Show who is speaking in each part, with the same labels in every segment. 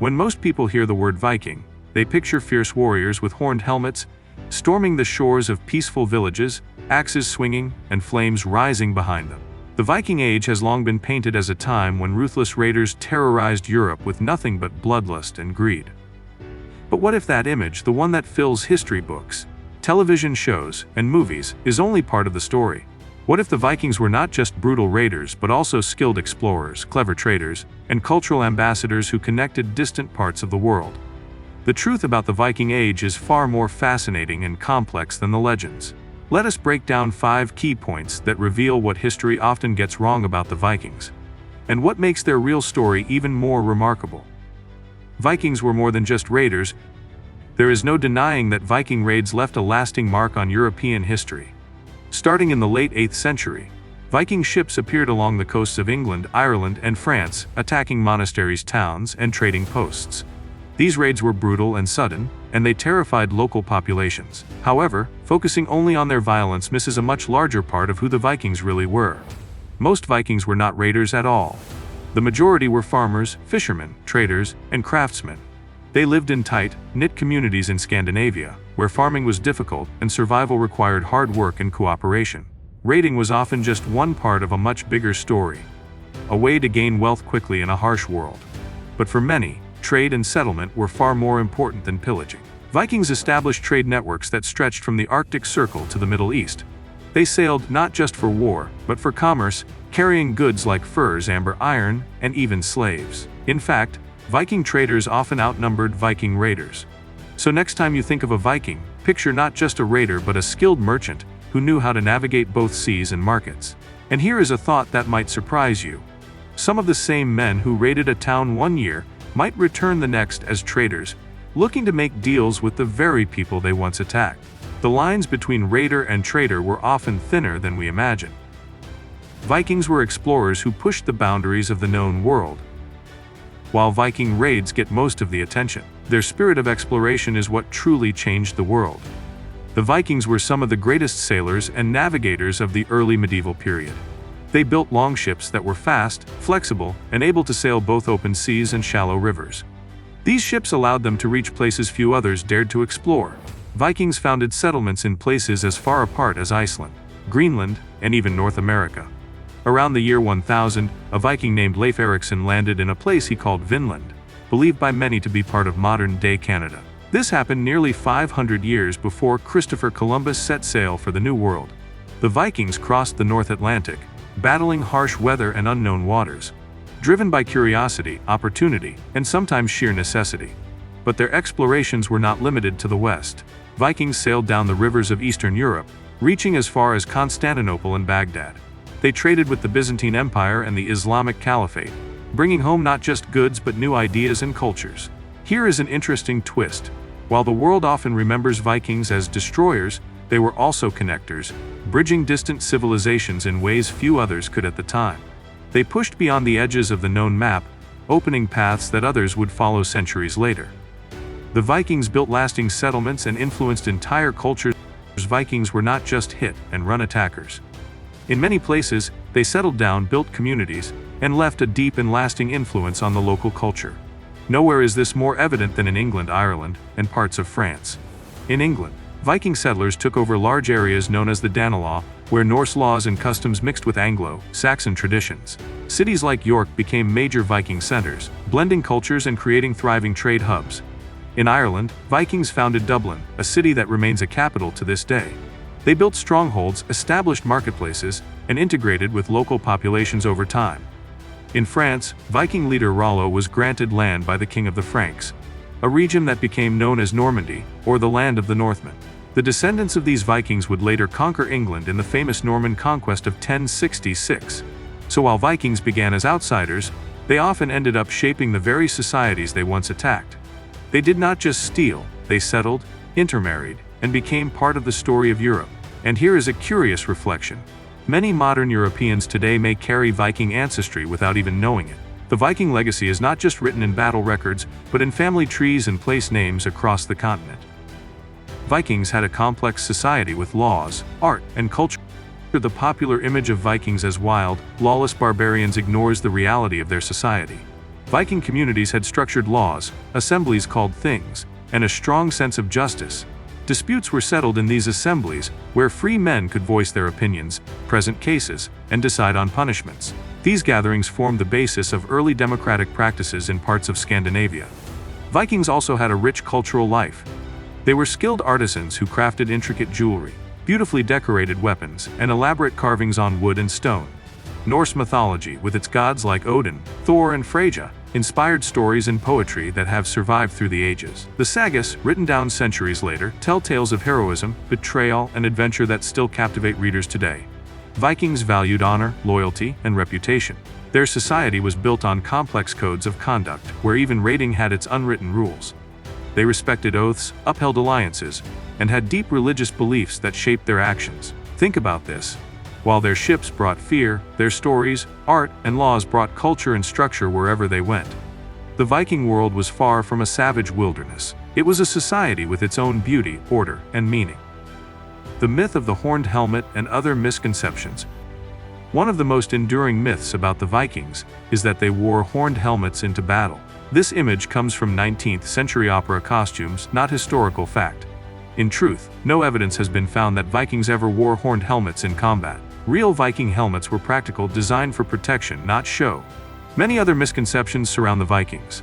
Speaker 1: When most people hear the word Viking, they picture fierce warriors with horned helmets, storming the shores of peaceful villages, axes swinging, and flames rising behind them. The Viking Age has long been painted as a time when ruthless raiders terrorized Europe with nothing but bloodlust and greed. But what if that image, the one that fills history books, television shows, and movies, is only part of the story? What if the Vikings were not just brutal raiders but also skilled explorers, clever traders, and cultural ambassadors who connected distant parts of the world? The truth about the Viking Age is far more fascinating and complex than the legends. Let us break down 5 key points that reveal what history often gets wrong about the Vikings, and what makes their real story even more remarkable. Vikings were more than just raiders. There is no denying that Viking raids left a lasting mark on European history. Starting in the late 8th century, Viking ships appeared along the coasts of England, Ireland, and France, attacking monasteries, towns, and trading posts. These raids were brutal and sudden, and they terrified local populations. However, focusing only on their violence misses a much larger part of who the Vikings really were. Most Vikings were not raiders at all. The majority were farmers, fishermen, traders, and craftsmen. They lived in tight, knit communities in Scandinavia, where farming was difficult and survival required hard work and cooperation. Raiding was often just one part of a much bigger story, a way to gain wealth quickly in a harsh world. But for many, trade and settlement were far more important than pillaging. Vikings established trade networks that stretched from the Arctic Circle to the Middle East. They sailed not just for war, but for commerce, carrying goods like furs, amber, iron, and even slaves. In fact, Viking traders often outnumbered Viking raiders. So next time you think of a Viking, picture not just a raider but a skilled merchant who knew how to navigate both seas and markets. And here is a thought that might surprise you. Some of the same men who raided a town one year might return the next as traders, looking to make deals with the very people they once attacked. The lines between raider and trader were often thinner than we imagine. Vikings were explorers who pushed the boundaries of the known world. While Viking raids get most of the attention, their spirit of exploration is what truly changed the world. The Vikings were some of the greatest sailors and navigators of the early medieval period. They built longships that were fast, flexible, and able to sail both open seas and shallow rivers. These ships allowed them to reach places few others dared to explore. Vikings founded settlements in places as far apart as Iceland, Greenland, and even North America. Around the year 1000, a Viking named Leif Erikson landed in a place he called Vinland, believed by many to be part of modern-day Canada. This happened nearly 500 years before Christopher Columbus set sail for the New World. The Vikings crossed the North Atlantic, battling harsh weather and unknown waters, driven by curiosity, opportunity, and sometimes sheer necessity. But their explorations were not limited to the West. Vikings sailed down the rivers of Eastern Europe, reaching as far as Constantinople and Baghdad. They traded with the Byzantine Empire and the Islamic Caliphate, bringing home not just goods but new ideas and cultures. Here is an interesting twist. While the world often remembers Vikings as destroyers, they were also connectors, bridging distant civilizations in ways few others could at the time. They pushed beyond the edges of the known map, opening paths that others would follow centuries later. The Vikings built lasting settlements and influenced entire cultures. Vikings were not just hit-and-run attackers. In many places, they settled down, built communities, and left a deep and lasting influence on the local culture. Nowhere is this more evident than in England, Ireland, and parts of France. In England, Viking settlers took over large areas known as the Danelaw, where Norse laws and customs mixed with Anglo-Saxon traditions. Cities like York became major Viking centers, blending cultures and creating thriving trade hubs. In Ireland, Vikings founded Dublin, a city that remains a capital to this day. They built strongholds, established marketplaces, and integrated with local populations over time. In France, Viking leader Rollo was granted land by the King of the Franks, a region that became known as Normandy, or the land of the Northmen. The descendants of these Vikings would later conquer England in the famous Norman conquest of 1066. So while Vikings began as outsiders, they often ended up shaping the very societies they once attacked. They did not just steal, they settled, intermarried, and became part of the story of Europe. And here is a curious reflection. Many modern Europeans today may carry Viking ancestry without even knowing it. The Viking legacy is not just written in battle records, but in family trees and place names across the continent. Vikings had a complex society with laws, art, and culture. The popular image of Vikings as wild, lawless barbarians ignores the reality of their society. Viking communities had structured laws, assemblies called things, and a strong sense of justice. Disputes were settled in these assemblies, where free men could voice their opinions, present cases, and decide on punishments. These gatherings formed the basis of early democratic practices in parts of Scandinavia. Vikings also had a rich cultural life. They were skilled artisans who crafted intricate jewelry, beautifully decorated weapons, and elaborate carvings on wood and stone. Norse mythology, with its gods like Odin, Thor, and Freyja, inspired stories and poetry that have survived through the ages. The sagas, written down centuries later, tell tales of heroism, betrayal, and adventure that still captivate readers today. Vikings valued honor, loyalty, and reputation. Their society was built on complex codes of conduct, where even raiding had its unwritten rules. They respected oaths, upheld alliances, and had deep religious beliefs that shaped their actions. Think about this. While their ships brought fear, their stories, art, and laws brought culture and structure wherever they went. The Viking world was far from a savage wilderness. It was a society with its own beauty, order, and meaning. The myth of the horned helmet and other misconceptions. One of the most enduring myths about the Vikings is that they wore horned helmets into battle. This image comes from 19th century opera costumes, not historical fact. In truth, no evidence has been found that Vikings ever wore horned helmets in combat. Real Viking helmets were practical, designed for protection, not show. Many other misconceptions surround the Vikings.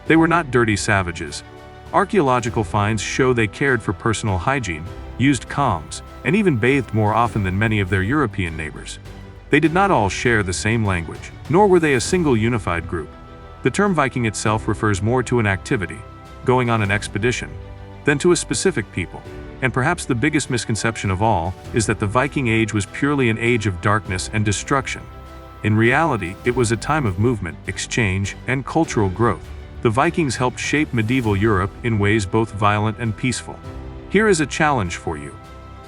Speaker 1: They were not dirty savages. Archaeological finds show they cared for personal hygiene, used combs, and even bathed more often than many of their European neighbors. They did not all share the same language, nor were they a single unified group. The term Viking itself refers more to an activity, going on an expedition, than to a specific people. And perhaps the biggest misconception of all is that the Viking Age was purely an age of darkness and destruction. In reality, it was a time of movement, exchange, and cultural growth. The Vikings helped shape medieval Europe in ways both violent and peaceful. Here is a challenge for you.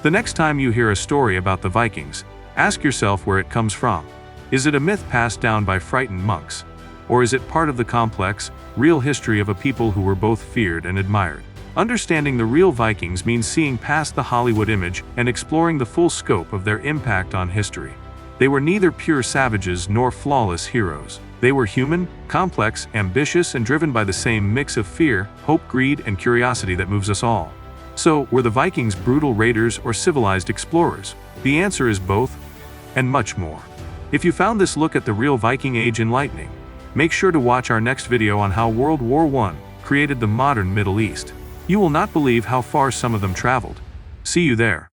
Speaker 1: The next time you hear a story about the Vikings, ask yourself where it comes from. Is it a myth passed down by frightened monks? Or is it part of the complex, real history of a people who were both feared and admired? Understanding the real Vikings means seeing past the Hollywood image and exploring the full scope of their impact on history. They were neither pure savages nor flawless heroes. They were human, complex, ambitious, and driven by the same mix of fear, hope, greed, and curiosity that moves us all. So, were the Vikings brutal raiders or civilized explorers? The answer is both, and much more. If you found this look at the real Viking Age enlightening, make sure to watch our next video on how World War I created the modern Middle East. You will not believe how far some of them traveled. See you there.